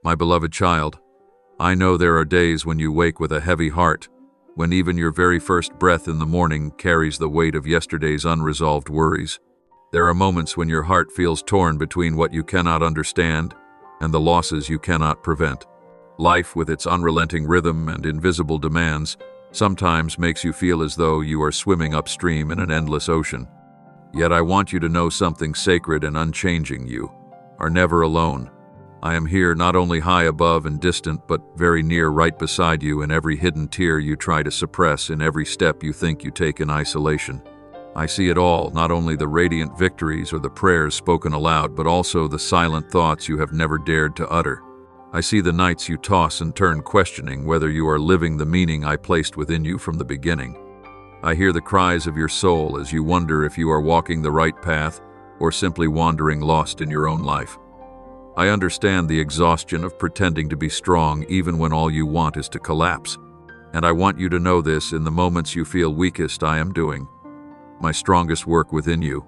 My beloved child, I know there are days when you wake with a heavy heart, when even your very first breath in the morning carries the weight of yesterday's unresolved worries. There are moments when your heart feels torn between what you cannot understand and the losses you cannot prevent. Life, with its unrelenting rhythm and invisible demands, sometimes makes you feel as though you are swimming upstream in an endless ocean. Yet I want you to know something sacred and unchanging: you are never alone. I am here, not only high above and distant, but very near, right beside you, in every hidden tear you try to suppress, in every step you think you take in isolation. I see it all, not only the radiant victories or the prayers spoken aloud, but also the silent thoughts you have never dared to utter. I see the nights you toss and turn, questioning whether you are living the meaning I placed within you from the beginning. I hear the cries of your soul as you wonder if you are walking the right path or simply wandering lost in your own life. I understand the exhaustion of pretending to be strong even when all you want is to collapse. And I want you to know this: in the moments you feel weakest, I am doing my strongest work within you.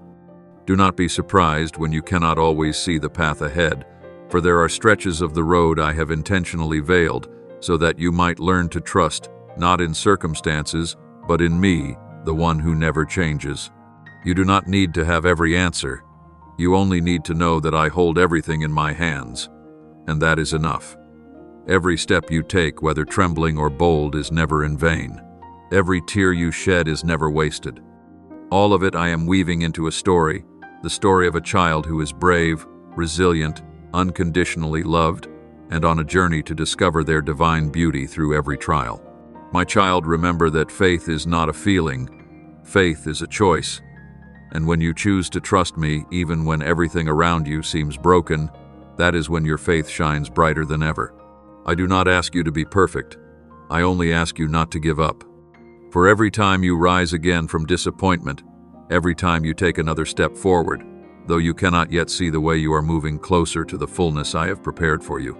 Do not be surprised when you cannot always see the path ahead, for there are stretches of the road I have intentionally veiled so that you might learn to trust, not in circumstances, but in me, the one who never changes. You do not need to have every answer. You only need to know that I hold everything in my hands, and that is enough. Every step you take, whether trembling or bold, is never in vain. Every tear you shed is never wasted. All of it I am weaving into a story, the story of a child who is brave, resilient, unconditionally loved, and on a journey to discover their divine beauty through every trial. My child, remember that faith is not a feeling. Faith is a choice. And when you choose to trust me, even when everything around you seems broken, that is when your faith shines brighter than ever. I do not ask you to be perfect. I only ask you not to give up. For every time you rise again from disappointment, every time you take another step forward, though you cannot yet see the way, you are moving closer to the fullness I have prepared for you.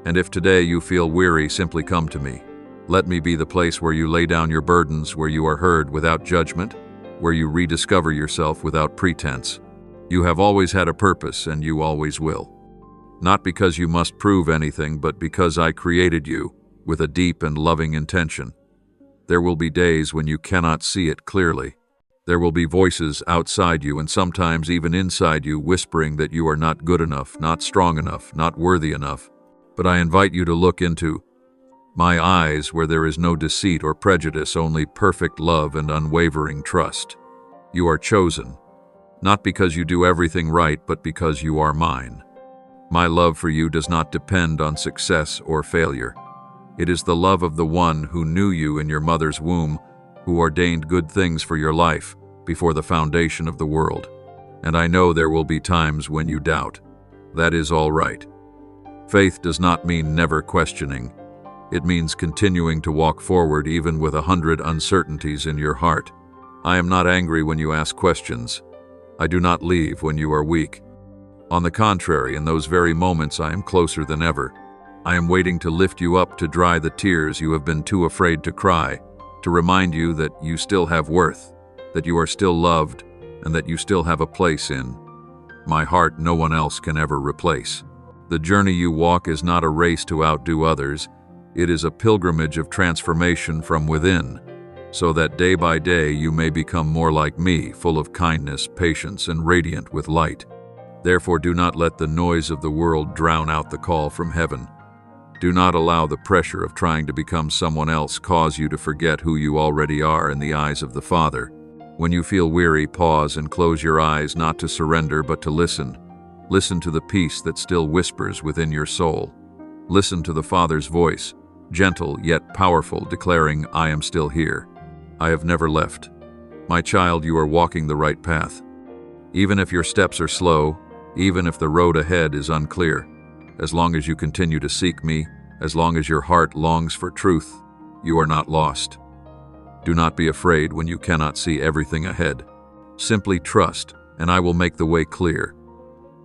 And if today you feel weary, simply come to me. Let me be the place where you lay down your burdens, where you are heard without judgment, where you rediscover yourself without pretense. You have always had a purpose, and you always will. Not because you must prove anything, but because I created you with a deep and loving intention. There will be days when you cannot see it clearly. There will be voices outside you, and sometimes even inside you, whispering that you are not good enough, not strong enough, not worthy enough. But I invite you to look into my eyes, where there is no deceit or prejudice, only perfect love and unwavering trust. You are chosen, not because you do everything right, but because you are mine. My love for you does not depend on success or failure. It is the love of the one who knew you in your mother's womb, who ordained good things for your life before the foundation of the world. And I know there will be times when you doubt. That is all right. Faith does not mean never questioning. It means continuing to walk forward even with 100 uncertainties in your heart. I am not angry when you ask questions. I do not leave when you are weak. On the contrary, in those very moments I am closer than ever. I am waiting to lift you up, to dry the tears you have been too afraid to cry, to remind you that you still have worth, that you are still loved, and that you still have a place in my heart no one else can ever replace. The journey you walk is not a race to outdo others. It is a pilgrimage of transformation from within, so that day by day you may become more like me, full of kindness, patience, and radiant with light. Therefore, do not let the noise of the world drown out the call from heaven. Do not allow the pressure of trying to become someone else cause you to forget who you already are in the eyes of the Father. When you feel weary, pause and close your eyes, not to surrender, but to listen. Listen to the peace that still whispers within your soul. Listen to the Father's voice, gentle yet powerful, declaring, I am still here. I have never left. My child, you are walking the right path. Even if your steps are slow, even if the road ahead is unclear, as long as you continue to seek me, as long as your heart longs for truth, you are not lost. Do not be afraid when you cannot see everything ahead. Simply trust, and I will make the way clear.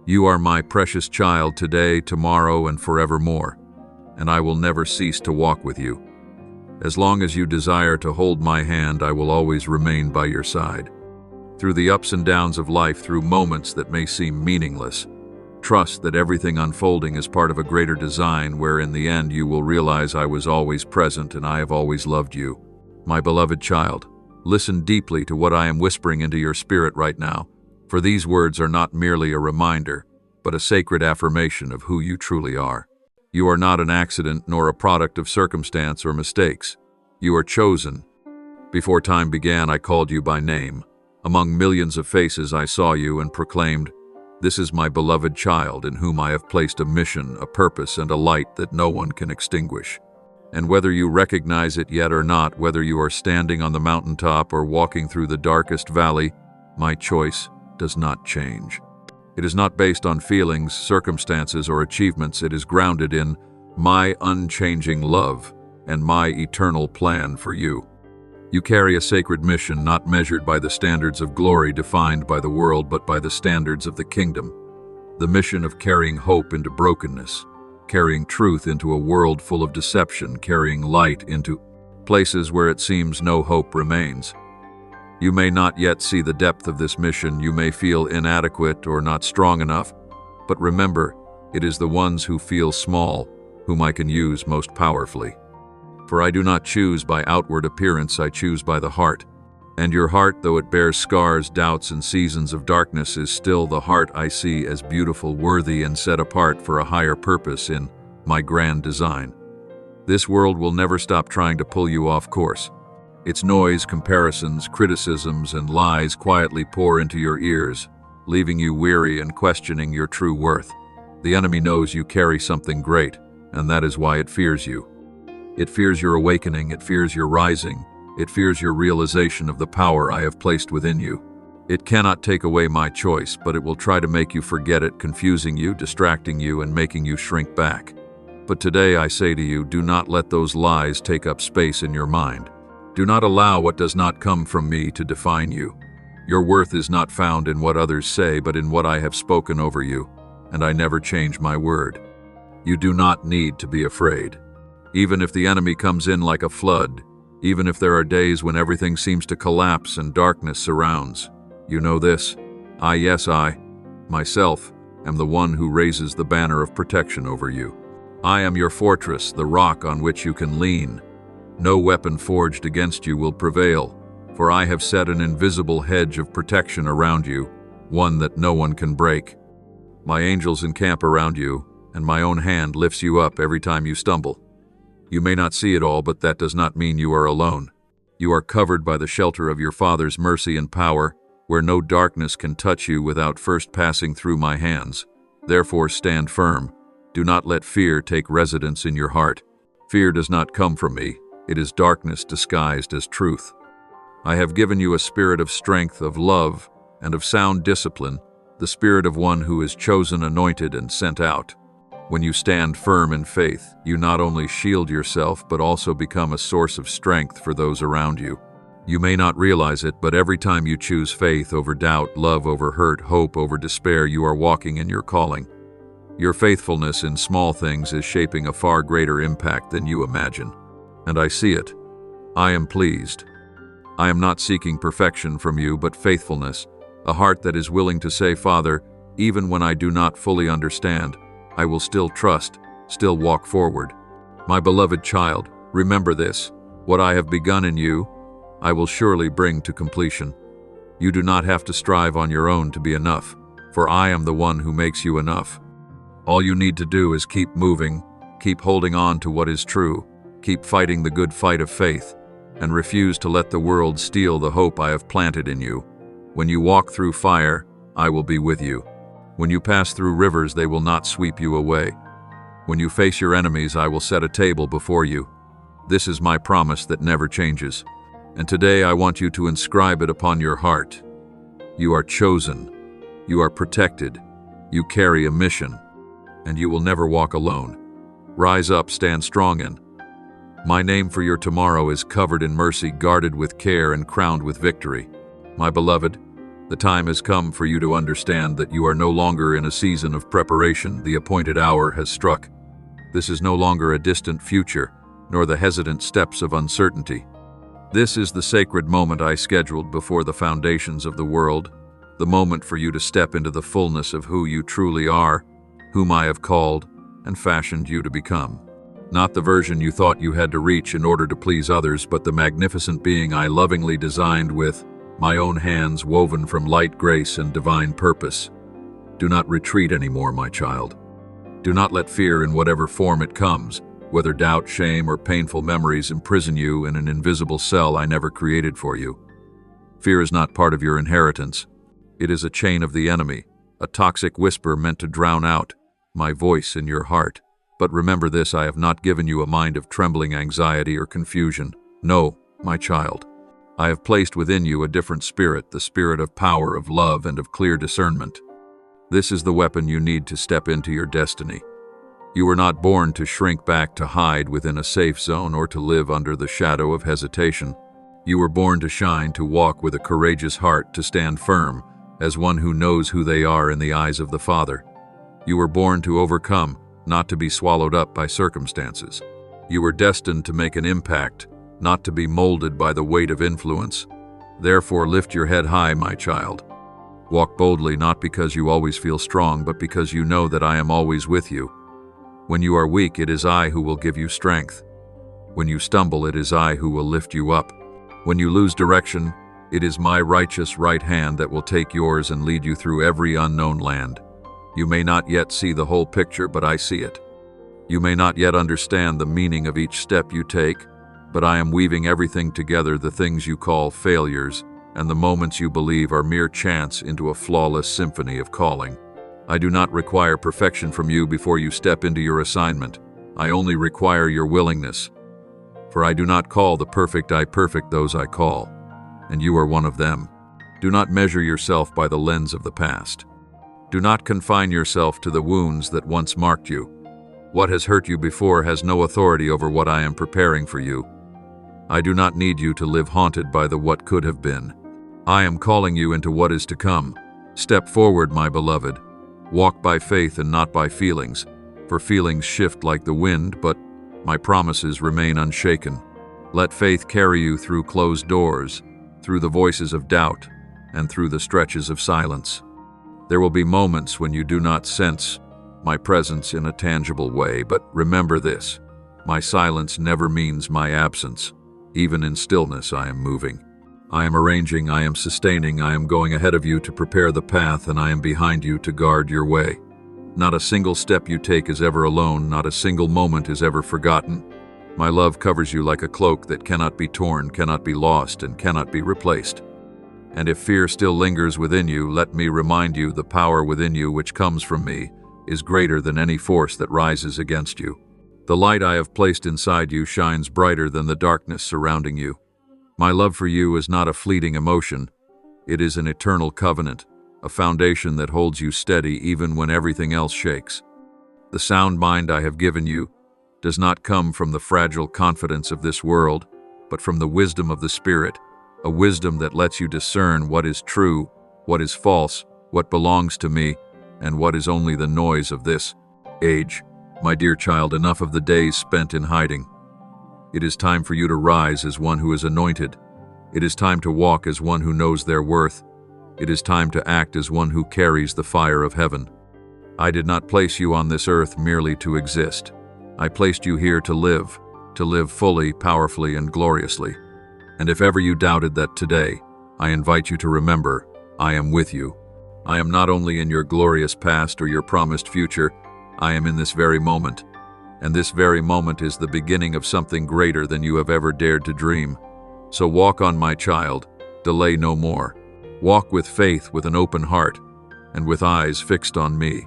You are my precious child today, tomorrow, and forevermore, and I will never cease to walk with you. As long as you desire to hold my hand, I will always remain by your side. Through the ups and downs of life, through moments that may seem meaningless, trust that everything unfolding is part of a greater design where in the end you will realize I was always present and I have always loved you. My beloved child, listen deeply to what I am whispering into your spirit right now, for these words are not merely a reminder, but a sacred affirmation of who you truly are. You are not an accident nor a product of circumstance or mistakes. You are chosen. Before time began, I called you by name. Among millions of faces I saw you and proclaimed, "This is my beloved child in whom I have placed a mission, a purpose, and a light that no one can extinguish." And whether you recognize it yet or not, whether you are standing on the mountaintop or walking through the darkest valley, my choice does not change. It is not based on feelings, circumstances, or achievements. It is grounded in my unchanging love and my eternal plan for you. You carry a sacred mission not measured by the standards of glory defined by the world, but by the standards of the kingdom. The mission of carrying hope into brokenness, carrying truth into a world full of deception, carrying light into places where it seems no hope remains. You may not yet see the depth of this mission, you may feel inadequate or not strong enough, but remember, it is the ones who feel small whom I can use most powerfully. For I do not choose by outward appearance, I choose by the heart. And your heart, though it bears scars, doubts, and seasons of darkness, is still the heart I see as beautiful, worthy, and set apart for a higher purpose in my grand design. This world will never stop trying to pull you off course. Its noise, comparisons, criticisms, and lies quietly pour into your ears, leaving you weary and questioning your true worth. The enemy knows you carry something great, and that is why it fears you. It fears your awakening, it fears your rising, it fears your realization of the power I have placed within you. It cannot take away my choice, but it will try to make you forget it, confusing you, distracting you, and making you shrink back. But today I say to you, do not let those lies take up space in your mind. Do not allow what does not come from me to define you. Your worth is not found in what others say, but in what I have spoken over you, and I never change my word. You do not need to be afraid. Even if the enemy comes in like a flood, even if there are days when everything seems to collapse and darkness surrounds, you know this: I, myself, am the one who raises the banner of protection over you. I am your fortress, the rock on which you can lean. No weapon forged against you will prevail, for I have set an invisible hedge of protection around you, one that no one can break. My angels encamp around you, and my own hand lifts you up every time you stumble. You may not see it all, but that does not mean you are alone. You are covered by the shelter of your Father's mercy and power, where no darkness can touch you without first passing through my hands. Therefore stand firm. Do not let fear take residence in your heart. Fear does not come from me. It is darkness disguised as truth. I have given you a spirit of strength, of love, and of sound discipline, the spirit of one who is chosen, anointed, and sent out. When you stand firm in faith, you not only shield yourself, but also become a source of strength for those around you. You may not realize it, but every time you choose faith over doubt, love over hurt, hope over despair, you are walking in your calling. Your faithfulness in small things is shaping a far greater impact than you imagine. And I see it. I am pleased. I am not seeking perfection from you, but faithfulness, a heart that is willing to say, Father, even when I do not fully understand, I will still trust, still walk forward. My beloved child, remember this: what I have begun in you, I will surely bring to completion. You do not have to strive on your own to be enough, for I am the one who makes you enough. All you need to do is keep moving, keep holding on to what is true, keep fighting the good fight of faith, and refuse to let the world steal the hope I have planted in you. When you walk through fire, I will be with you. When you pass through rivers, they will not sweep you away. When you face your enemies, I will set a table before you. This is my promise that never changes. And today I want you to inscribe it upon your heart. You are chosen. You are protected. You carry a mission. And you will never walk alone. Rise up, stand strong, and my name for your tomorrow is covered in mercy, guarded with care, and crowned with victory. My beloved, the time has come for you to understand that you are no longer in a season of preparation. The appointed hour has struck. This is no longer a distant future, nor the hesitant steps of uncertainty. This is the sacred moment I scheduled before the foundations of the world, the moment for you to step into the fullness of who you truly are, whom I have called and fashioned you to become. Not the version you thought you had to reach in order to please others, but the magnificent being I lovingly designed with my own hands, woven from light grace and divine purpose. Do not retreat anymore, my child. Do not let fear, in whatever form it comes, whether doubt, shame, or painful memories, imprison you in an invisible cell I never created for you. Fear is not part of your inheritance. It is a chain of the enemy, a toxic whisper meant to drown out my voice in your heart. But remember this, I have not given you a mind of trembling anxiety or confusion. No, my child. I have placed within you a different spirit, the spirit of power, of love, and of clear discernment. This is the weapon you need to step into your destiny. You were not born to shrink back, to hide within a safe zone, or to live under the shadow of hesitation. You were born to shine, to walk with a courageous heart, to stand firm as one who knows who they are in the eyes of the Father. You were born to overcome, not to be swallowed up by circumstances. You were destined to make an impact, not to be molded by the weight of influence. Therefore, lift your head high, my child. Walk boldly, not because you always feel strong, but because you know that I am always with you. When you are weak, it is I who will give you strength. When you stumble, it is I who will lift you up. When you lose direction, it is my righteous right hand that will take yours and lead you through every unknown land. You may not yet see the whole picture, but I see it. You may not yet understand the meaning of each step you take, but I am weaving everything together, the things you call failures and the moments you believe are mere chance, into a flawless symphony of calling. I do not require perfection from you before you step into your assignment. I only require your willingness. For I do not call the perfect I perfect those I call, and you are one of them. Do not measure yourself by the lens of the past. Do not confine yourself to the wounds that once marked you. What has hurt you before has no authority over what I am preparing for you. I do not need you to live haunted by the what could have been. I am calling you into what is to come. Step forward, my beloved. Walk by faith and not by feelings, for feelings shift like the wind, but my promises remain unshaken. Let faith carry you through closed doors, through the voices of doubt, and through the stretches of silence. There will be moments when you do not sense my presence in a tangible way, but remember this: my silence never means my absence. Even in stillness, I am moving. I am arranging, I am sustaining, I am going ahead of you to prepare the path, and I am behind you to guard your way. Not a single step you take is ever alone, not a single moment is ever forgotten. My love covers you like a cloak that cannot be torn, cannot be lost, and cannot be replaced. And if fear still lingers within you, let me remind you the power within you which comes from me is greater than any force that rises against you. The light I have placed inside you shines brighter than the darkness surrounding you. My love for you is not a fleeting emotion. It is an eternal covenant, a foundation that holds you steady even when everything else shakes. The sound mind I have given you does not come from the fragile confidence of this world, but from the wisdom of the Spirit, a wisdom that lets you discern what is true, what is false, what belongs to me, and what is only the noise of this age. My dear child, enough of the days spent in hiding. It is time for you to rise as one who is anointed. It is time to walk as one who knows their worth. It is time to act as one who carries the fire of heaven. I did not place you on this earth merely to exist. I placed you here to live fully, powerfully, and gloriously. And if ever you doubted that today, I invite you to remember, I am with you. I am not only in your glorious past or your promised future, I am in this very moment. And this very moment is the beginning of something greater than you have ever dared to dream. So walk on, my child, delay no more. Walk with faith, with an open heart, and with eyes fixed on me.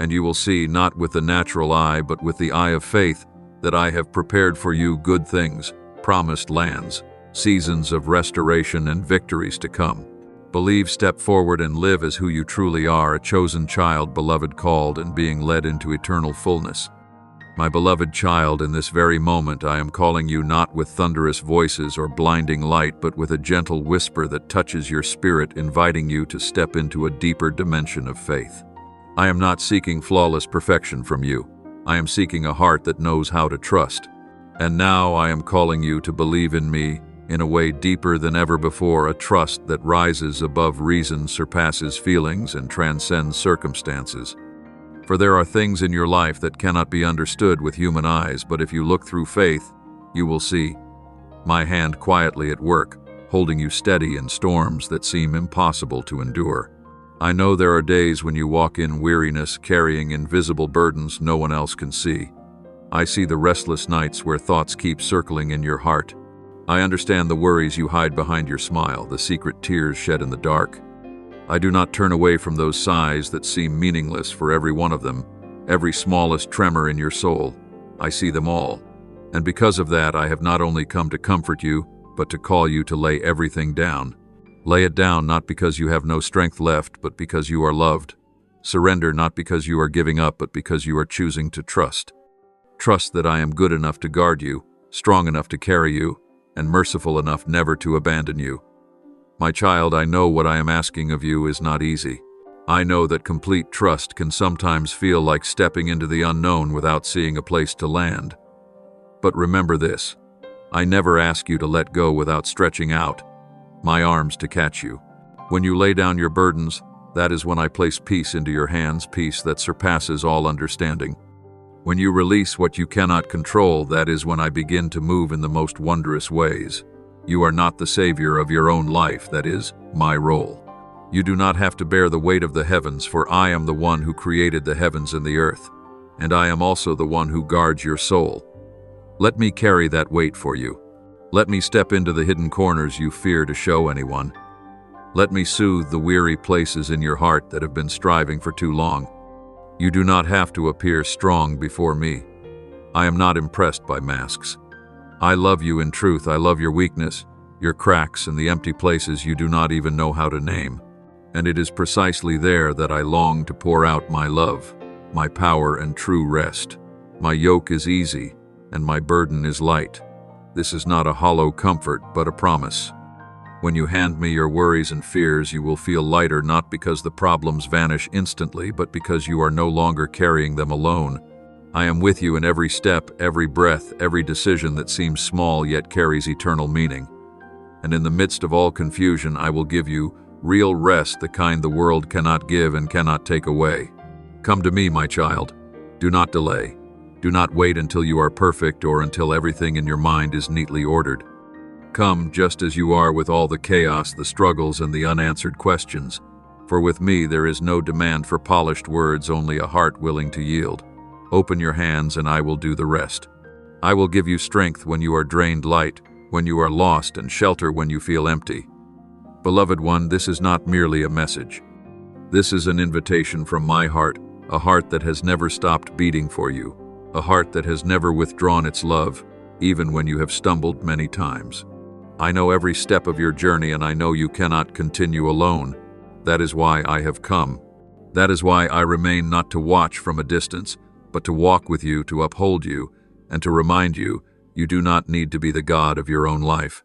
And you will see, not with the natural eye, but with the eye of faith, that I have prepared for you good things, promised lands, seasons of restoration and victories to come. Believe, step forward, and live as who you truly are, a chosen child, beloved, called, and being led into eternal fullness. My beloved child, in this very moment I am calling you not with thunderous voices or blinding light, but with a gentle whisper that touches your spirit, inviting you to step into a deeper dimension of faith. I am not seeking flawless perfection from you. I am seeking a heart that knows how to trust. And now I am calling you to believe in me in a way deeper than ever before, a trust that rises above reason, surpasses feelings, and transcends circumstances. For there are things in your life that cannot be understood with human eyes, but if you look through faith, you will see my hand quietly at work, holding you steady in storms that seem impossible to endure. I know there are days when you walk in weariness, carrying invisible burdens no one else can see. I see the restless nights where thoughts keep circling in your heart. I understand the worries you hide behind your smile, the secret tears shed in the dark. I do not turn away from those sighs that seem meaningless. For every one of them, every smallest tremor in your soul, I see them all. And because of that, I have not only come to comfort you, but to call you to lay everything down. Lay it down not because you have no strength left, but because you are loved. Surrender not because you are giving up, but because you are choosing to trust. Trust that I am good enough to guard you, strong enough to carry you, and merciful enough never to abandon you. My child, I know what I am asking of you is not easy. I know that complete trust can sometimes feel like stepping into the unknown without seeing a place to land. But remember this, I never ask you to let go without stretching out my arms to catch you. When you lay down your burdens, that is when I place peace into your hands, peace that surpasses all understanding. When you release what you cannot control, that is when I begin to move in the most wondrous ways. You are not the savior of your own life, that is my role. You do not have to bear the weight of the heavens, for I am the one who created the heavens and the earth, and I am also the one who guards your soul. Let me carry that weight for you. Let me step into the hidden corners you fear to show anyone. Let me soothe the weary places in your heart that have been striving for too long. You do not have to appear strong before me. I am not impressed by masks. I love you in truth. I love your weakness, your cracks, and the empty places you do not even know how to name. And it is precisely there that I long to pour out my love, my power and true rest. My yoke is easy, and my burden is light. This is not a hollow comfort, but a promise. When you hand me your worries and fears, you will feel lighter, not because the problems vanish instantly, but because you are no longer carrying them alone. I am with you in every step, every breath, every decision that seems small yet carries eternal meaning. And in the midst of all confusion, I will give you real rest, the kind the world cannot give and cannot take away. Come to me, my child. Do not delay. Do not wait until you are perfect or until everything in your mind is neatly ordered. Come just as you are, with all the chaos, the struggles, and the unanswered questions. For with me there is no demand for polished words, only a heart willing to yield. Open your hands and I will do the rest. I will give you strength when you are drained, light when you are lost, and shelter when you feel empty. Beloved one, this is not merely a message. This is an invitation from my heart, a heart that has never stopped beating for you, a heart that has never withdrawn its love, even when you have stumbled many times. I know every step of your journey, and I know you cannot continue alone. That is why I have come. That is why I remain, not to watch from a distance, but to walk with you, to uphold you, and to remind you, you do not need to be the God of your own life.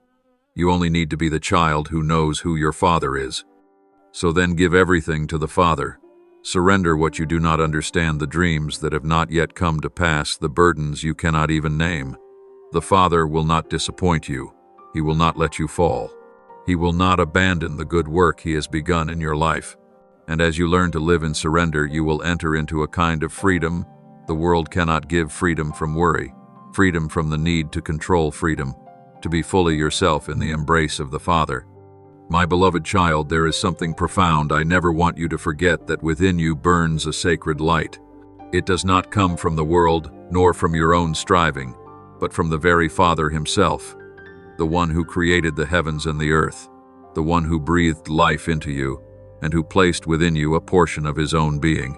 You only need to be the child who knows who your Father is. So then give everything to the Father. Surrender what you do not understand, the dreams that have not yet come to pass, the burdens you cannot even name. The Father will not disappoint you. He will not let you fall. He will not abandon the good work He has begun in your life. And as you learn to live in surrender, you will enter into a kind of freedom the world cannot give, freedom from worry, freedom from the need to control, freedom to be fully yourself in the embrace of the Father. My beloved child, there is something profound. I never want you to forget that within you burns a sacred light. It does not come from the world, nor from your own striving, but from the very Father Himself, the one who created the heavens and the earth, the one who breathed life into you, and who placed within you a portion of His own being.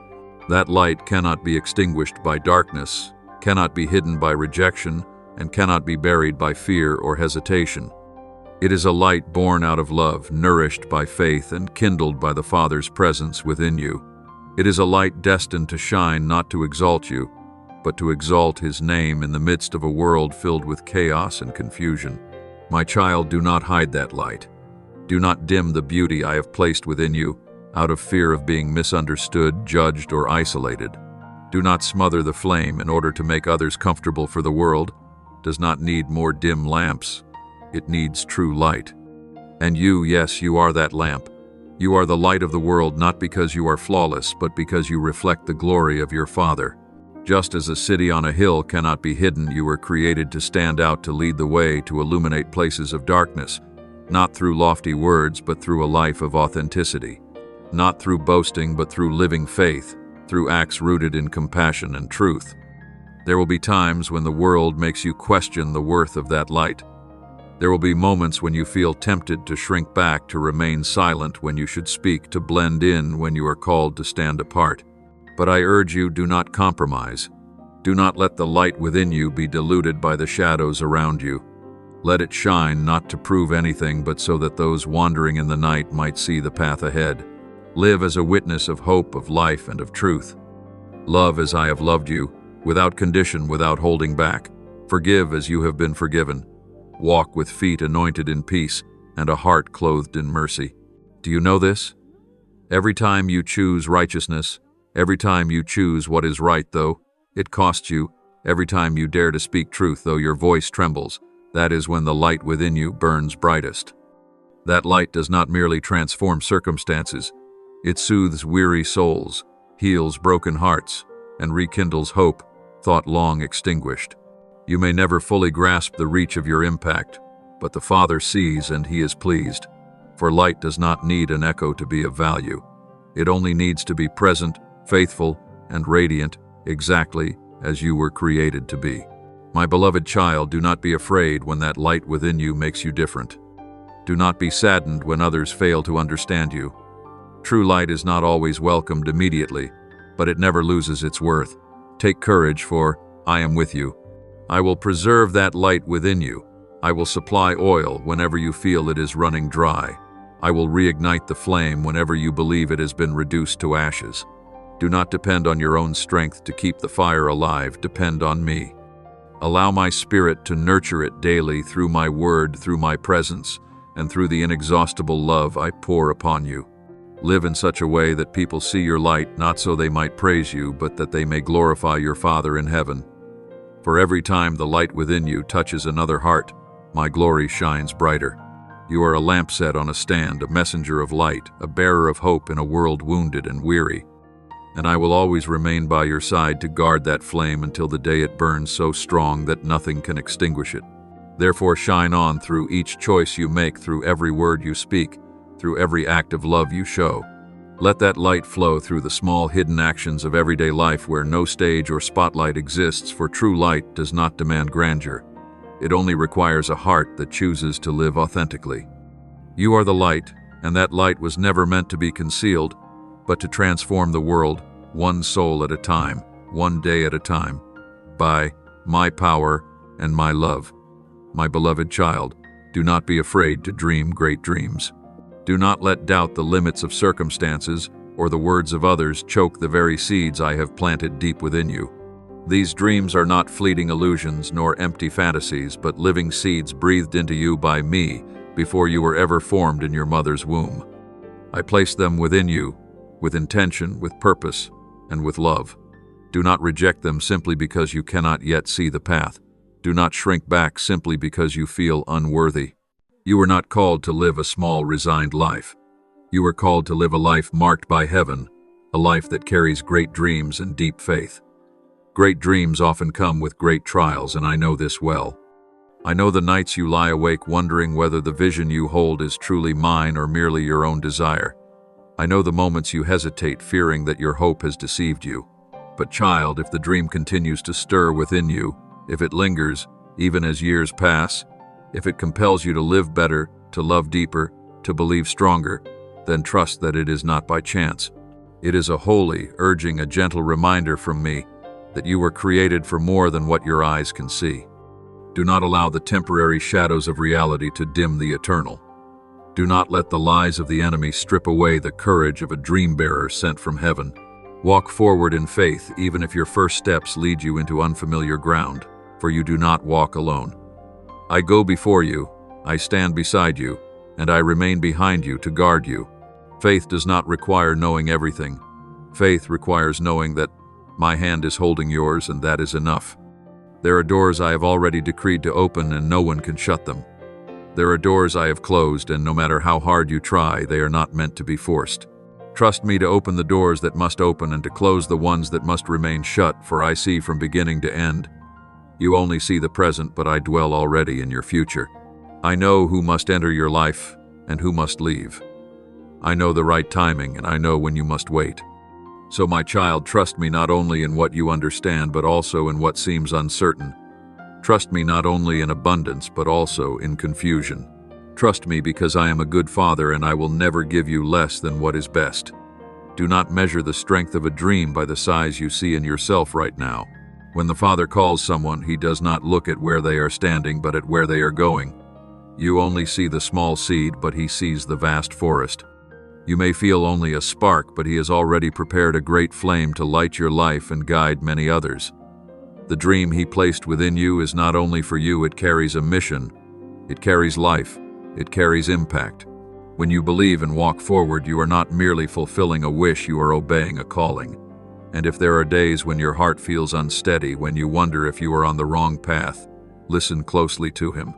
That light cannot be extinguished by darkness, cannot be hidden by rejection, and cannot be buried by fear or hesitation. It is a light born out of love, nourished by faith, and kindled by the Father's presence within you. It is a light destined to shine, not to exalt you, but to exalt His name in the midst of a world filled with chaos and confusion. My child, do not hide that light. Do not dim the beauty I have placed within you, out of fear of being misunderstood, judged, or isolated. Do not smother the flame in order to make others comfortable, for the world does not need more dim lamps. It needs true light. And you, yes, you are that lamp. You are the light of the world not because you are flawless, but because you reflect the glory of your Father. Just as a city on a hill cannot be hidden, you were created to stand out, to lead the way, to illuminate places of darkness, not through lofty words, but through a life of authenticity. Not through boasting, but through living faith, through acts rooted in compassion and truth. There will be times when the world makes you question the worth of that light. There will be moments when you feel tempted to shrink back, to remain silent when you should speak, to blend in when you are called to stand apart. But I urge you, do not compromise. Do not let the light within you be diluted by the shadows around you. Let it shine, not to prove anything, but so that those wandering in the night might see the path ahead. Live as a witness of hope, of life, and of truth. Love as I have loved you, without condition, without holding back. Forgive as you have been forgiven. Walk with feet anointed in peace and a heart clothed in mercy. Do you know this? Every time you choose righteousness, every time you choose what is right, though it costs you, every time you dare to speak truth, though your voice trembles, that is when the light within you burns brightest. That light does not merely transform circumstances. It soothes weary souls, heals broken hearts, and rekindles hope, thought long extinguished. You may never fully grasp the reach of your impact, but the Father sees and He is pleased. For light does not need an echo to be of value. It only needs to be present, faithful, and radiant, exactly as you were created to be. My beloved child, do not be afraid when that light within you makes you different. Do not be saddened when others fail to understand you. True light is not always welcomed immediately, but it never loses its worth. Take courage, for I am with you. I will preserve that light within you. I will supply oil whenever you feel it is running dry. I will reignite the flame whenever you believe it has been reduced to ashes. Do not depend on your own strength to keep the fire alive. Depend on me. Allow my Spirit to nurture it daily through my word, through my presence, and through the inexhaustible love I pour upon you. Live in such a way that people see your light, not so they might praise you, but that they may glorify your Father in heaven. For every time the light within you touches another heart, my glory shines brighter. You are a lamp set on a stand, a messenger of light, a bearer of hope in a world wounded and weary. And I will always remain by your side to guard that flame until the day it burns so strong that nothing can extinguish it. Therefore shine on through each choice you make, through every word you speak, through every act of love you show. Let that light flow through the small hidden actions of everyday life where no stage or spotlight exists, for true light does not demand grandeur. It only requires a heart that chooses to live authentically. You are the light, and that light was never meant to be concealed, but to transform the world, one soul at a time, one day at a time, by my power and my love. My beloved child, do not be afraid to dream great dreams. Do not let doubt, the limits of circumstances, or the words of others choke the very seeds I have planted deep within you. These dreams are not fleeting illusions nor empty fantasies, but living seeds breathed into you by me before you were ever formed in your mother's womb. I placed them within you, with intention, with purpose, and with love. Do not reject them simply because you cannot yet see the path. Do not shrink back simply because you feel unworthy. You were not called to live a small, resigned life. You were called to live a life marked by heaven, a life that carries great dreams and deep faith. Great dreams often come with great trials, and I know this well. I know the nights you lie awake wondering whether the vision you hold is truly mine or merely your own desire. I know the moments you hesitate, fearing that your hope has deceived you. But child, if the dream continues to stir within you, if it lingers, even as years pass, if it compels you to live better, to love deeper, to believe stronger, then trust that it is not by chance. It is a holy, urging, a gentle reminder from me that you were created for more than what your eyes can see. Do not allow the temporary shadows of reality to dim the eternal. Do not let the lies of the enemy strip away the courage of a dream bearer sent from heaven. Walk forward in faith, even if your first steps lead you into unfamiliar ground, for you do not walk alone. I go before you, I stand beside you, and I remain behind you to guard you. Faith does not require knowing everything. Faith requires knowing that my hand is holding yours, and that is enough. There are doors I have already decreed to open, and no one can shut them. There are doors I have closed, and no matter how hard you try, they are not meant to be forced. Trust me to open the doors that must open and to close the ones that must remain shut, for I see from beginning to end. You only see the present, but I dwell already in your future. I know who must enter your life and who must leave. I know the right timing, and I know when you must wait. So, my child, trust me not only in what you understand, but also in what seems uncertain. Trust me not only in abundance, but also in confusion. Trust me because I am a good father, and I will never give you less than what is best. Do not measure the strength of a dream by the size you see in yourself right now. When the Father calls someone, he does not look at where they are standing, but at where they are going. You only see the small seed, but he sees the vast forest. You may feel only a spark, but he has already prepared a great flame to light your life and guide many others. The dream he placed within you is not only for you, it carries a mission. It carries life. It carries impact. When you believe and walk forward, you are not merely fulfilling a wish, you are obeying a calling. And if there are days when your heart feels unsteady, when you wonder if you are on the wrong path, listen closely to him.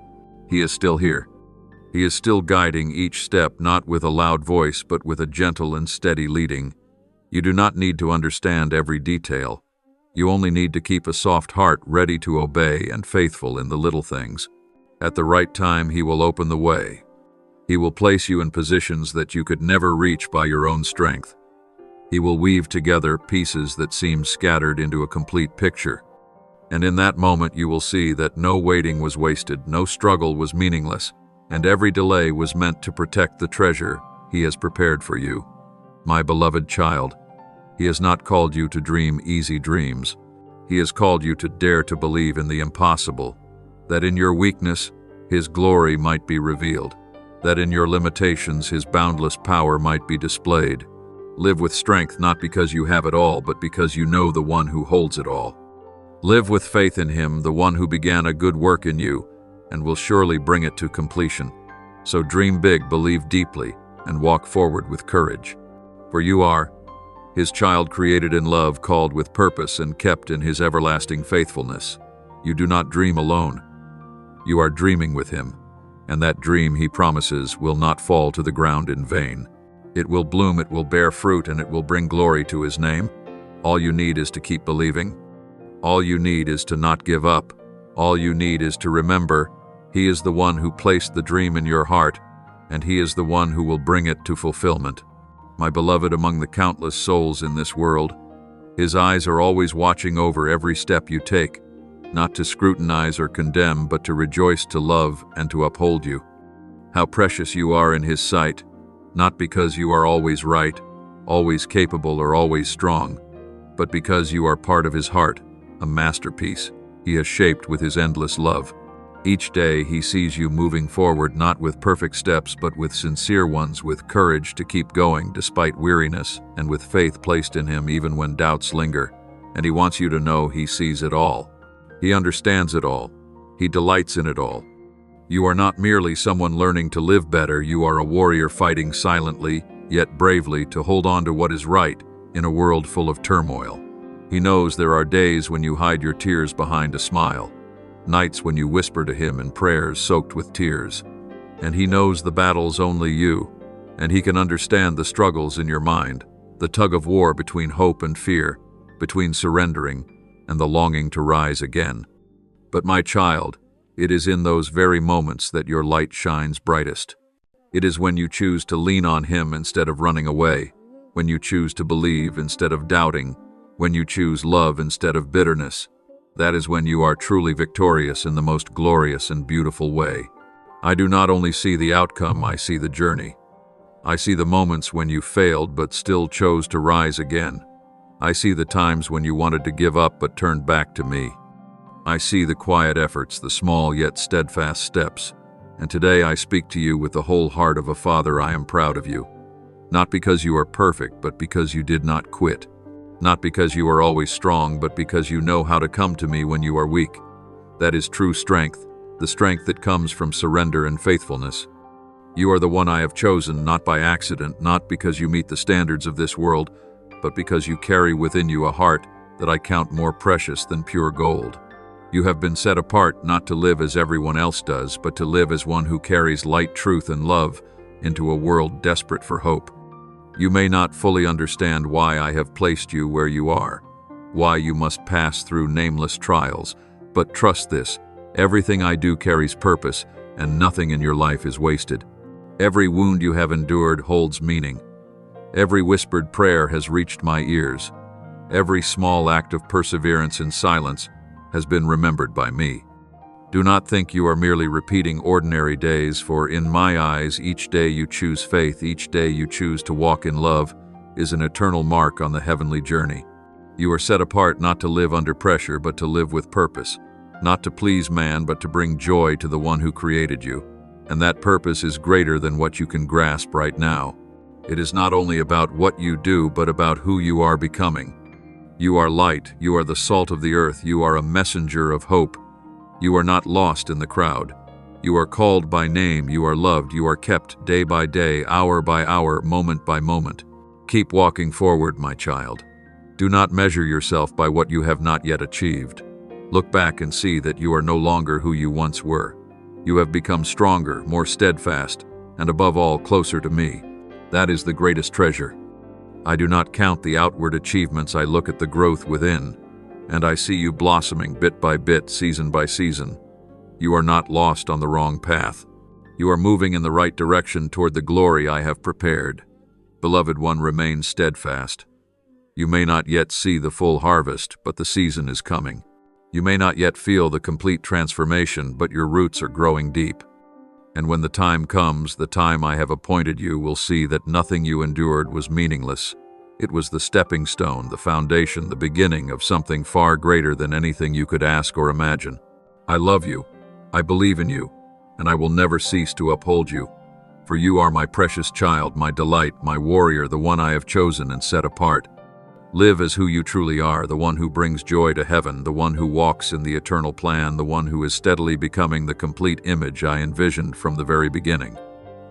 He is still here. He is still guiding each step, not with a loud voice, but with a gentle and steady leading. You do not need to understand every detail. You only need to keep a soft heart ready to obey and faithful in the little things. At the right time, he will open the way. He will place you in positions that you could never reach by your own strength. He will weave together pieces that seem scattered into a complete picture. And in that moment, you will see that no waiting was wasted, no struggle was meaningless, and every delay was meant to protect the treasure he has prepared for you. My beloved child, he has not called you to dream easy dreams. He has called you to dare to believe in the impossible, that in your weakness, his glory might be revealed, that in your limitations, his boundless power might be displayed. Live with strength, not because you have it all, but because you know the one who holds it all. Live with faith in him, the one who began a good work in you, and will surely bring it to completion. So dream big, believe deeply, and walk forward with courage. For you are his child, created in love, called with purpose, and kept in his everlasting faithfulness. You do not dream alone. You are dreaming with him, and that dream, he promises, will not fall to the ground in vain. It will bloom, it will bear fruit, and it will bring glory to his name. All you need is to keep believing. All you need is to not give up. All you need is to remember, he is the one who placed the dream in your heart, and he is the one who will bring it to fulfillment. My beloved, among the countless souls in this world, his eyes are always watching over every step you take, not to scrutinize or condemn, but to rejoice, to love, and to uphold you. How precious you are in his sight, not because you are always right, always capable, or always strong, but because you are part of his heart, a masterpiece he has shaped with his endless love. Each day he sees you moving forward, not with perfect steps, but with sincere ones, with courage to keep going despite weariness, and with faith placed in him even when doubts linger. And he wants you to know he sees it all. He understands it all. He delights in it all. You are not merely someone learning to live better, you are a warrior fighting silently, yet bravely, to hold on to what is right in a world full of turmoil. He knows there are days when you hide your tears behind a smile, nights when you whisper to him in prayers soaked with tears. And he knows the battles only you, and he can understand the struggles in your mind, the tug of war between hope and fear, between surrendering and the longing to rise again. But my child, it is in those very moments that your light shines brightest. It is when you choose to lean on him instead of running away, when you choose to believe instead of doubting, when you choose love instead of bitterness. That is when you are truly victorious in the most glorious and beautiful way. I do not only see the outcome, I see the journey. I see the moments when you failed but still chose to rise again. I see the times when you wanted to give up but turned back to me. I see the quiet efforts, the small yet steadfast steps. And today I speak to you with the whole heart of a father. I am proud of you. Not because you are perfect, but because you did not quit. Not because you are always strong, but because you know how to come to me when you are weak. That is true strength, the strength that comes from surrender and faithfulness. You are the one I have chosen, not by accident, not because you meet the standards of this world, but because you carry within you a heart that I count more precious than pure gold. You have been set apart not to live as everyone else does, but to live as one who carries light, truth, and love into a world desperate for hope. You may not fully understand why I have placed you where you are, why you must pass through nameless trials, but trust this: everything I do carries purpose, and nothing in your life is wasted. Every wound you have endured holds meaning. Every whispered prayer has reached my ears. Every small act of perseverance in silence has been remembered by me. Do not think you are merely repeating ordinary days, for in my eyes, each day you choose faith, each day you choose to walk in love, is an eternal mark on the heavenly journey. You are set apart not to live under pressure, but to live with purpose, not to please man, but to bring joy to the one who created you. And that purpose is greater than what you can grasp right now. It is not only about what you do, but about who you are becoming. You are light, you are the salt of the earth, you are a messenger of hope. You are not lost in the crowd. You are called by name, you are loved, you are kept day by day, hour by hour, moment by moment. Keep walking forward, my child. Do not measure yourself by what you have not yet achieved. Look back and see that you are no longer who you once were. You have become stronger, more steadfast, and above all, closer to me. That is the greatest treasure. I do not count the outward achievements, I look at the growth within, and I see you blossoming bit by bit, season by season. You are not lost on the wrong path. You are moving in the right direction toward the glory I have prepared. Beloved one, remain steadfast. You may not yet see the full harvest, but the season is coming. You may not yet feel the complete transformation, but your roots are growing deep. And when the time comes, the time I have appointed, you will see that nothing you endured was meaningless. It was the stepping stone, the foundation, the beginning of something far greater than anything you could ask or imagine. I love you, I believe in you, and I will never cease to uphold you. For you are my precious child, my delight, my warrior, the one I have chosen and set apart. Live as who you truly are, the one who brings joy to heaven, the one who walks in the eternal plan, the one who is steadily becoming the complete image I envisioned from the very beginning.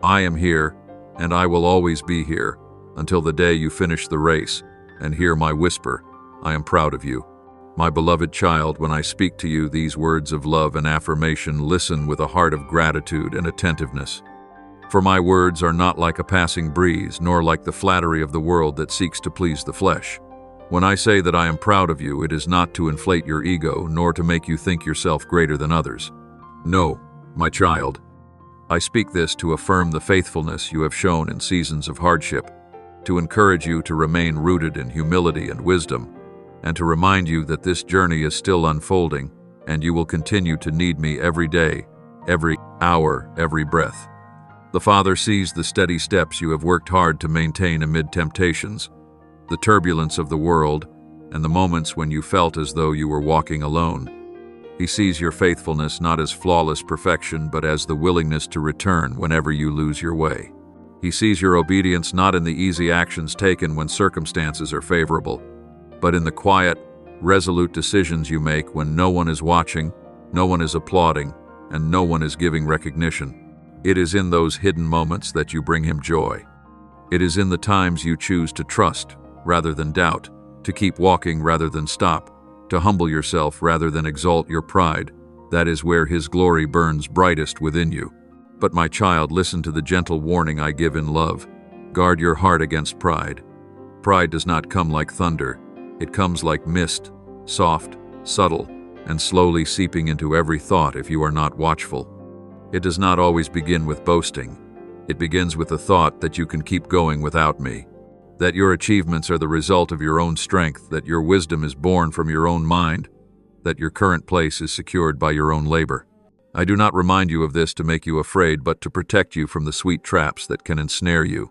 I am here, and I will always be here, until the day you finish the race and hear my whisper, I am proud of you. My beloved child, when I speak to you these words of love and affirmation, listen with a heart of gratitude and attentiveness. For my words are not like a passing breeze, nor like the flattery of the world that seeks to please the flesh. When I say that I am proud of you, it is not to inflate your ego, nor to make you think yourself greater than others. No, my child. I speak this to affirm the faithfulness you have shown in seasons of hardship, to encourage you to remain rooted in humility and wisdom, and to remind you that this journey is still unfolding, and you will continue to need me every day, every hour, every breath. The Father sees the steady steps you have worked hard to maintain amid temptations, the turbulence of the world, and the moments when you felt as though you were walking alone. He sees your faithfulness not as flawless perfection, but as the willingness to return whenever you lose your way. He sees your obedience not in the easy actions taken when circumstances are favorable, but in the quiet, resolute decisions you make when no one is watching, no one is applauding, and no one is giving recognition. It is in those hidden moments that you bring him joy. It is in the times you choose to trust rather than doubt, to keep walking rather than stop, to humble yourself rather than exalt your pride. That is where his glory burns brightest within you. But my child, listen to the gentle warning I give in love. Guard your heart against pride. Pride does not come like thunder. It comes like mist, soft, subtle, and slowly seeping into every thought if you are not watchful. It does not always begin with boasting. It begins with the thought that you can keep going without me, that your achievements are the result of your own strength, that your wisdom is born from your own mind, that your current place is secured by your own labor. I do not remind you of this to make you afraid, but to protect you from the sweet traps that can ensnare you.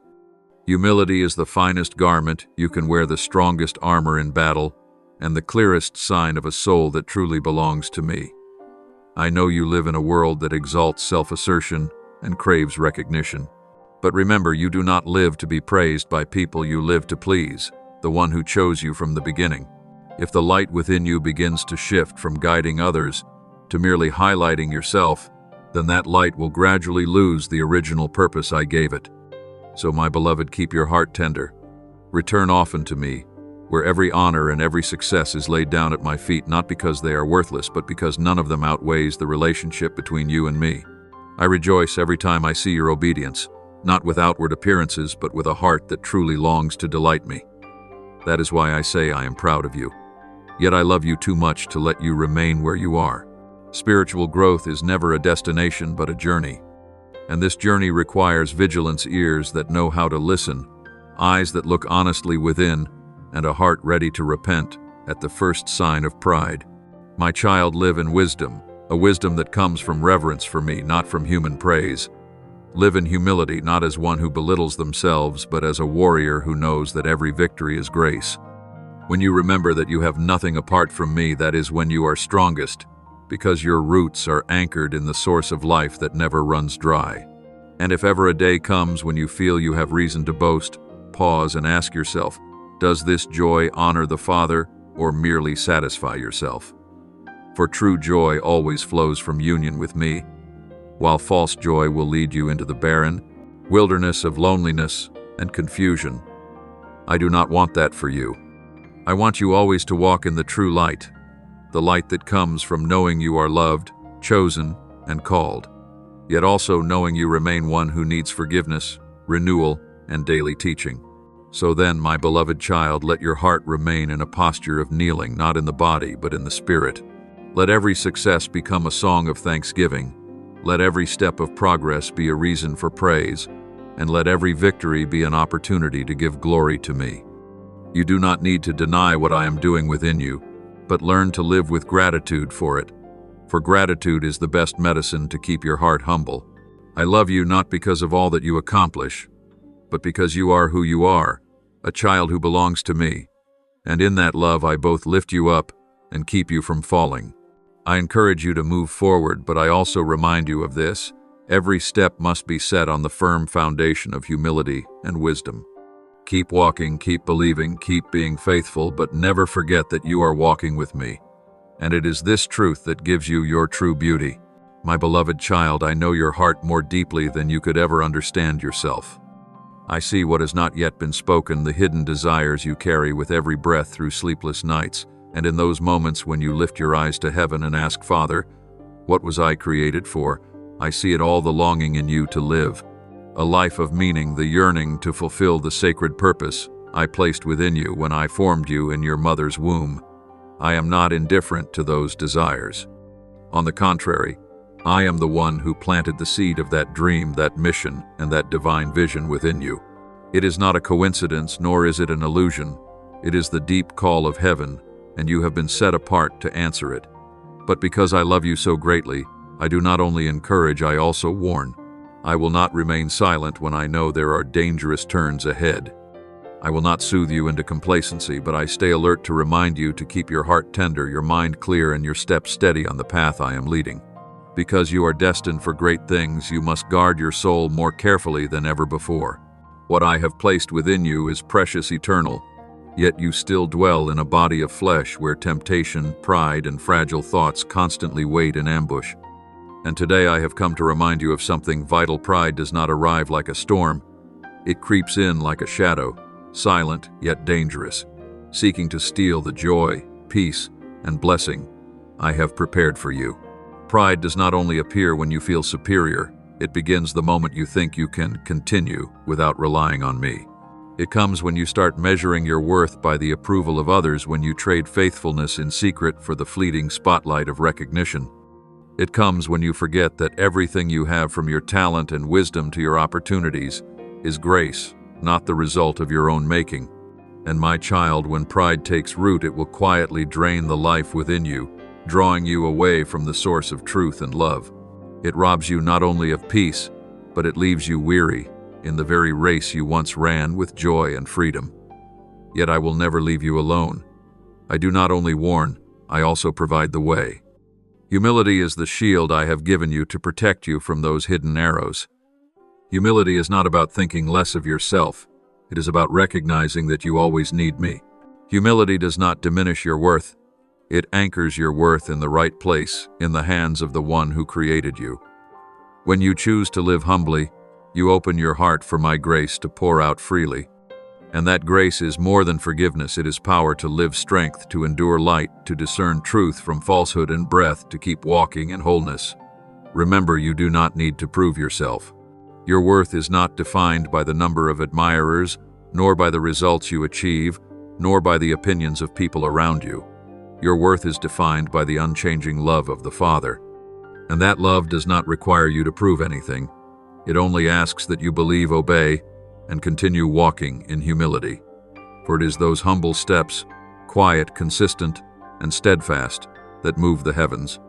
Humility is the finest garment, you can wear the strongest armor in battle, and the clearest sign of a soul that truly belongs to me. I know you live in a world that exalts self-assertion and craves recognition. But remember, you do not live to be praised by people, you live to please the one who chose you from the beginning. If the light within you begins to shift from guiding others to merely highlighting yourself, then that light will gradually lose the original purpose I gave it. So my beloved, keep your heart tender. Return often to me, where every honor and every success is laid down at my feet, not because they are worthless, but because none of them outweighs the relationship between you and me. I rejoice every time I see your obedience, not with outward appearances, but with a heart that truly longs to delight me. That is why I say I am proud of you. Yet I love you too much to let you remain where you are. Spiritual growth is never a destination, but a journey. And this journey requires vigilance, ears that know how to listen, eyes that look honestly within, and a heart ready to repent at the first sign of pride. My child, live in wisdom, a wisdom that comes from reverence for me, not from human praise. Live in humility, not as one who belittles themselves, but as a warrior who knows that every victory is grace. When you remember that you have nothing apart from me, that is when you are strongest, because your roots are anchored in the source of life that never runs dry. And if ever a day comes when you feel you have reason to boast, pause and ask yourself, does this joy honor the Father or merely satisfy yourself? For true joy always flows from union with me, while false joy will lead you into the barren wilderness of loneliness and confusion. I do not want that for you. I want you always to walk in the true light, the light that comes from knowing you are loved, chosen, and called, yet also knowing you remain one who needs forgiveness, renewal, and daily teaching. So then, my beloved child, let your heart remain in a posture of kneeling, not in the body, but in the spirit. Let every success become a song of thanksgiving. Let every step of progress be a reason for praise, and let every victory be an opportunity to give glory to me. You do not need to deny what I am doing within you, but learn to live with gratitude for it. For gratitude is the best medicine to keep your heart humble. I love you not because of all that you accomplish, but because you are who you are, a child who belongs to me. And in that love I both lift you up and keep you from falling. I encourage you to move forward, but I also remind you of this: every step must be set on the firm foundation of humility and wisdom. Keep walking, keep believing, keep being faithful, but never forget that you are walking with me. And it is this truth that gives you your true beauty. My beloved child, I know your heart more deeply than you could ever understand yourself. I see what has not yet been spoken, the hidden desires you carry with every breath through sleepless nights, and in those moments when you lift your eyes to heaven and ask, Father, what was I created for? I see it all, the longing in you to live a life of meaning, the yearning to fulfill the sacred purpose I placed within you when I formed you in your mother's womb. I am not indifferent to those desires. On the contrary, I am the one who planted the seed of that dream, that mission, and that divine vision within you. It is not a coincidence, nor is it an illusion. It is the deep call of heaven, and you have been set apart to answer it. But because I love you so greatly, I do not only encourage, I also warn. I will not remain silent when I know there are dangerous turns ahead. I will not soothe you into complacency, but I stay alert to remind you to keep your heart tender, your mind clear, and your steps steady on the path I am leading. Because you are destined for great things, you must guard your soul more carefully than ever before. What I have placed within you is precious, eternal, yet you still dwell in a body of flesh where temptation, pride, and fragile thoughts constantly wait in ambush. And today I have come to remind you of something vital. Pride does not arrive like a storm. It creeps in like a shadow, silent yet dangerous, seeking to steal the joy, peace, and blessing I have prepared for you. Pride does not only appear when you feel superior, it begins the moment you think you can continue without relying on me. It comes when you start measuring your worth by the approval of others, when you trade faithfulness in secret for the fleeting spotlight of recognition. It comes when you forget that everything you have, from your talent and wisdom to your opportunities, is grace, not the result of your own making. And my child, when pride takes root, it will quietly drain the life within you, drawing you away from the source of truth and love. It robs you not only of peace, but it leaves you weary in the very race you once ran with joy and freedom. Yet I will never leave you alone. I do not only warn, I also provide the way. Humility is the shield I have given you to protect you from those hidden arrows. Humility is not about thinking less of yourself. It is about recognizing that you always need me. Humility does not diminish your worth. It anchors your worth in the right place, in the hands of the one who created you. When you choose to live humbly, you open your heart for my grace to pour out freely. And that grace is more than forgiveness. It is power to live, strength to endure, light to discern truth from falsehood, and breath to keep walking in wholeness. Remember, you do not need to prove yourself. Your worth is not defined by the number of admirers, nor by the results you achieve, nor by the opinions of people around you. Your worth is defined by the unchanging love of the Father. And that love does not require you to prove anything. It only asks that you believe, obey, and continue walking in humility. For it is those humble steps, quiet, consistent, and steadfast, that move the heavens.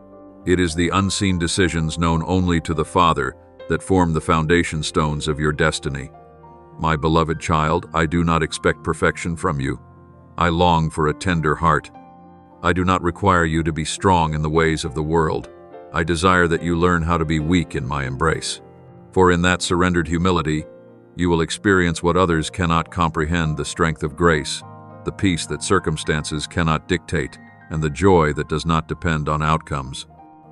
It is the unseen decisions known only to the Father that form the foundation stones of your destiny. My beloved child, I do not expect perfection from you. I long for a tender heart. I do not require you to be strong in the ways of the world. I desire that you learn how to be weak in my embrace. For in that surrendered humility, you will experience what others cannot comprehend: the strength of grace, the peace that circumstances cannot dictate, and the joy that does not depend on outcomes.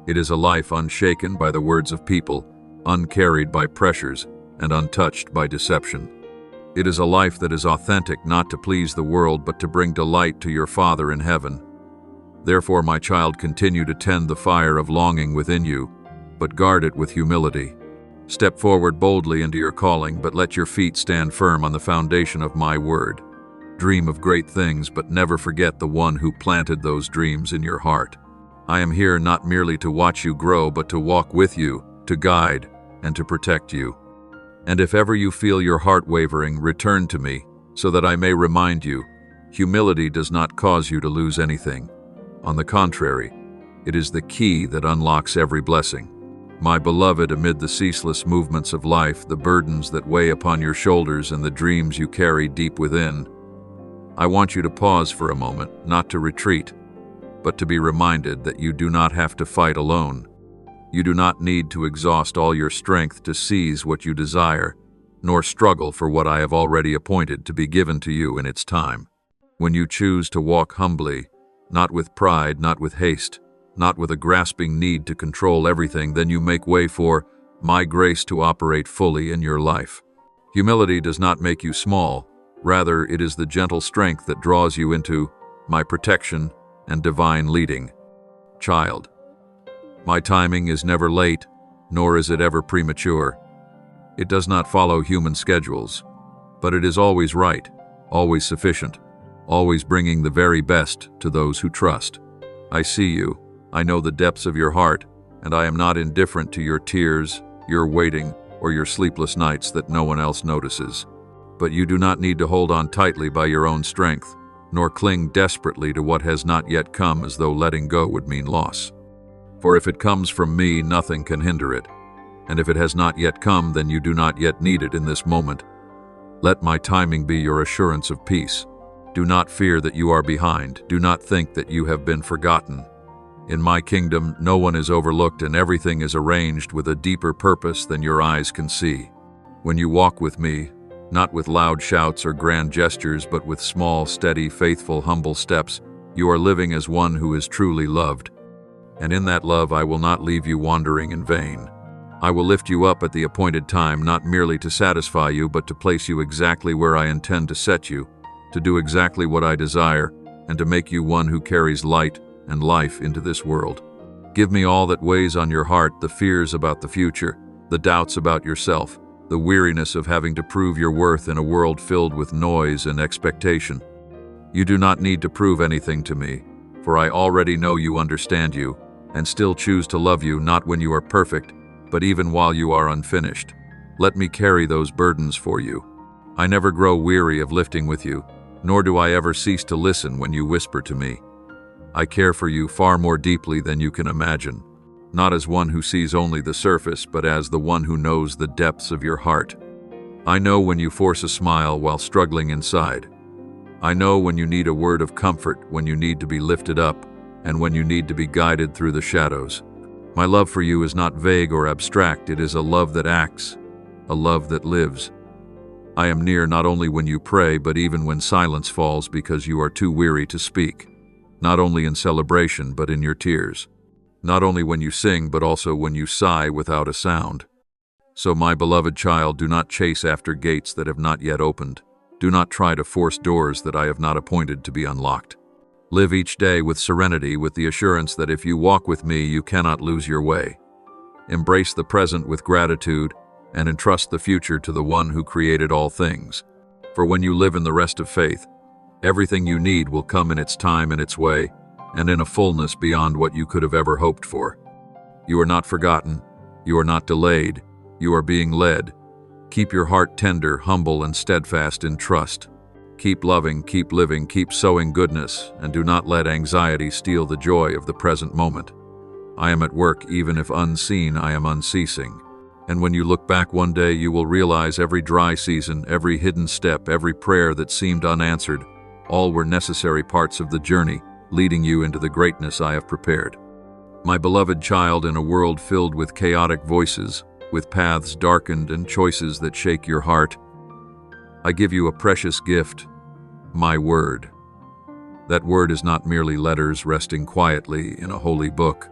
It is a life unshaken by the words of people, uncarried by pressures, and untouched by deception. It is a life that is authentic, not to please the world, but to bring delight to your Father in heaven. Therefore, my child, continue to tend the fire of longing within you, but guard it with humility. Step forward boldly into your calling, but let your feet stand firm on the foundation of my word. Dream of great things, but never forget the one who planted those dreams in your heart. I am here not merely to watch you grow, but to walk with you, to guide, and to protect you. And if ever you feel your heart wavering, return to me, so that I may remind you, humility does not cause you to lose anything. On the contrary, it is the key that unlocks every blessing. My beloved, amid the ceaseless movements of life, the burdens that weigh upon your shoulders, and the dreams you carry deep within, I want you to pause for a moment, not to retreat, but to be reminded that you do not have to fight alone. You do not need to exhaust all your strength to seize what you desire, nor struggle for what I have already appointed to be given to you in its time. When you choose to walk humbly, not with pride, not with haste, not with a grasping need to control everything, then you make way for my grace to operate fully in your life. Humility does not make you small. Rather, it is the gentle strength that draws you into my protection and divine leading. Child, my timing is never late, nor is it ever premature. It does not follow human schedules, but it is always right, always sufficient, always bringing the very best to those who trust. I see you, I know the depths of your heart, and I am not indifferent to your tears, your waiting, or your sleepless nights that no one else notices. But you do not need to hold on tightly by your own strength, nor cling desperately to what has not yet come, as though letting go would mean loss. For if it comes from me, nothing can hinder it. And if it has not yet come, then you do not yet need it in this moment. Let my timing be your assurance of peace. Do not fear that you are behind. Do not think that you have been forgotten. In my kingdom, no one is overlooked, and everything is arranged with a deeper purpose than your eyes can see. When you walk with me, not with loud shouts or grand gestures, but with small, steady, faithful, humble steps, you are living as one who is truly loved. And in that love I will not leave you wandering in vain. I will lift you up at the appointed time, not merely to satisfy you, but to place you exactly where I intend to set you, to do exactly what I desire, and to make you one who carries light and life into this world. Give me all that weighs on your heart, the fears about the future, the doubts about yourself, the weariness of having to prove your worth in a world filled with noise and expectation. You do not need to prove anything to me, for I already know you, understand you, and still choose to love you, not when you are perfect, but even while you are unfinished. Let me carry those burdens for you. I never grow weary of lifting with you, nor do I ever cease to listen when you whisper to me. I care for you far more deeply than you can imagine, not as one who sees only the surface, but as the one who knows the depths of your heart. I know when you force a smile while struggling inside. I know when you need a word of comfort, when you need to be lifted up, and when you need to be guided through the shadows. My love for you is not vague or abstract. It is a love that acts, a love that lives. I am near not only when you pray, but even when silence falls because you are too weary to speak. Not only in celebration, but in your tears. Not only when you sing, but also when you sigh without a sound. So, my beloved child, do not chase after gates that have not yet opened. Do not try to force doors that I have not appointed to be unlocked. Live each day with serenity, with the assurance that if you walk with me, you cannot lose your way. Embrace the present with gratitude and entrust the future to the one who created all things. For when you live in the rest of faith, everything you need will come in its time and its way, and in a fullness beyond what you could have ever hoped for. You are not forgotten. You are not delayed. You are being led. Keep your heart tender, humble, and steadfast in trust. Keep loving, keep living, keep sowing goodness, and do not let anxiety steal the joy of the present moment. I am at work, even if unseen, I am unceasing. And when you look back one day, you will realize every dry season, every hidden step, every prayer that seemed unanswered, all were necessary parts of the journey, leading you into the greatness I have prepared. My beloved child, in a world filled with chaotic voices, with paths darkened and choices that shake your heart, I give you a precious gift, my word. That word is not merely letters resting quietly in a holy book.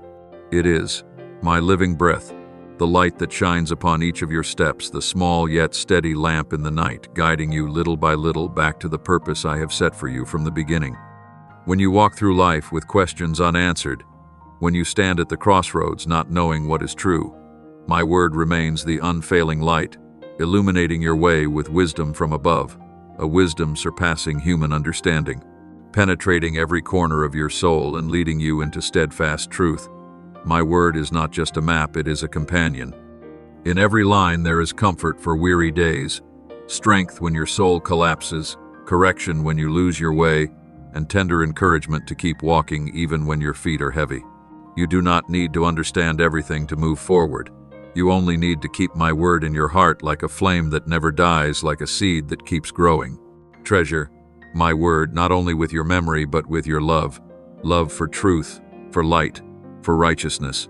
It is my living breath, the light that shines upon each of your steps, the small yet steady lamp in the night, guiding you little by little back to the purpose I have set for you from the beginning. When you walk through life with questions unanswered, when you stand at the crossroads not knowing what is true, my word remains the unfailing light, illuminating your way with wisdom from above, a wisdom surpassing human understanding, penetrating every corner of your soul and leading you into steadfast truth. My word is not just a map, it is a companion. In every line there is comfort for weary days, strength when your soul collapses, correction when you lose your way, and tender encouragement to keep walking even when your feet are heavy. You do not need to understand everything to move forward. You only need to keep my word in your heart like a flame that never dies, like a seed that keeps growing. Treasure my word not only with your memory but with your love for truth, for light, for righteousness.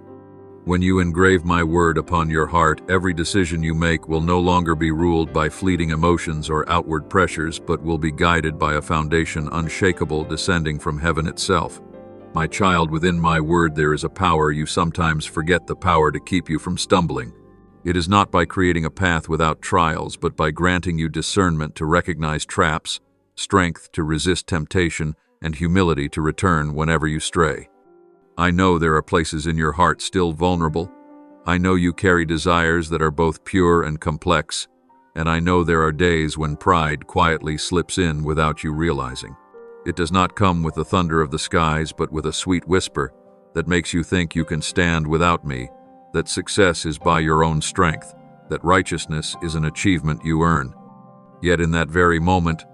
When you engrave my word upon your heart, every decision you make will no longer be ruled by fleeting emotions or outward pressures, but will be guided by a foundation unshakable descending from heaven itself. My child, within my word there is a power you sometimes forget, the power to keep you from stumbling. It is not by creating a path without trials, but by granting you discernment to recognize traps, strength to resist temptation, and humility to return whenever you stray. I know there are places in your heart still vulnerable. I know you carry desires that are both pure and complex, and I know there are days when pride quietly slips in without you realizing. It does not come with the thunder of the skies, but with a sweet whisper that makes you think you can stand without me, that success is by your own strength, that righteousness is an achievement you earn. Yet in that very moment,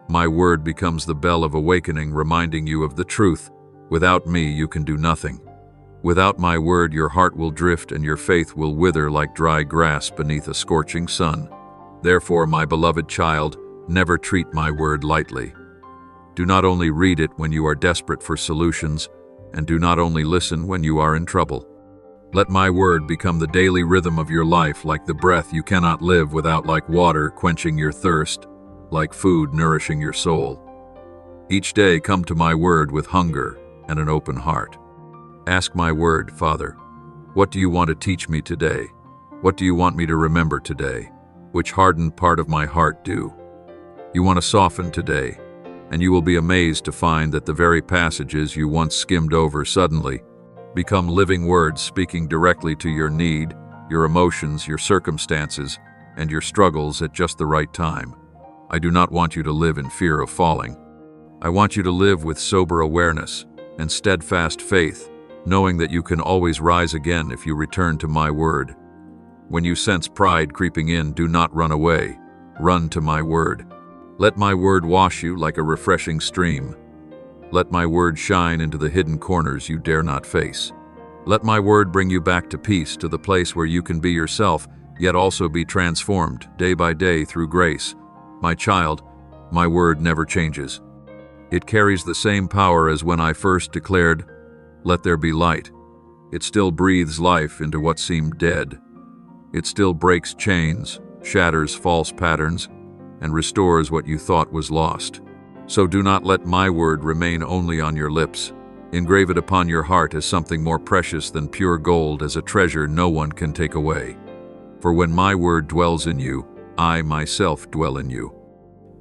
my word becomes the bell of awakening, reminding you of the truth. Without me, you can do nothing. Without my word, your heart will drift and your faith will wither like dry grass beneath a scorching sun. Therefore, my beloved child, never treat my word lightly. Do not only read it when you are desperate for solutions, and do not only listen when you are in trouble. Let my word become the daily rhythm of your life, like the breath you cannot live without, like water quenching your thirst, like food nourishing your soul. Each day come to my word with hunger and an open heart. Ask my word, Father, what do you want to teach me today? What do you want me to remember today? Which hardened part of my heart do you want to soften today? And you will be amazed to find that the very passages you once skimmed over suddenly become living words speaking directly to your need, your emotions, your circumstances, and your struggles at just the right time. I do not want you to live in fear of falling. I want you to live with sober awareness and steadfast faith, knowing that you can always rise again if you return to my word. When you sense pride creeping in, do not run away. Run to my word. Let my word wash you like a refreshing stream. Let my word shine into the hidden corners you dare not face. Let my word bring you back to peace, to the place where you can be yourself, yet also be transformed day by day through grace. My child, my word never changes. It carries the same power as when I first declared, "Let there be light." It still breathes life into what seemed dead. It still breaks chains, shatters false patterns, and restores what you thought was lost. So do not let my word remain only on your lips. Engrave it upon your heart as something more precious than pure gold, as a treasure no one can take away. For when my word dwells in you, I myself dwell in you.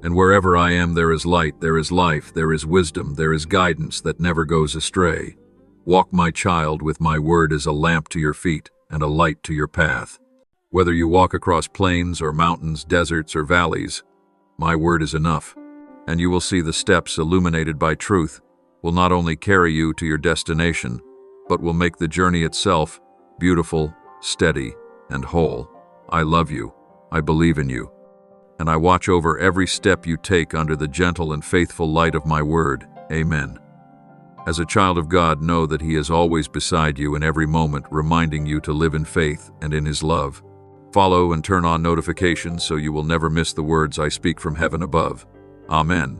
And wherever I am, there is light, there is life, there is wisdom, there is guidance that never goes astray. Walk, my child, with my word as a lamp to your feet and a light to your path. Whether you walk across plains or mountains, deserts or valleys, my word is enough. And you will see the steps illuminated by truth will not only carry you to your destination, but will make the journey itself beautiful, steady, and whole. I love you. I believe in you. And I watch over every step you take under the gentle and faithful light of my word. Amen. As a child of God, know that He is always beside you in every moment, reminding you to live in faith and in His love. Follow and turn on notifications so you will never miss the words I speak from heaven above. Amen.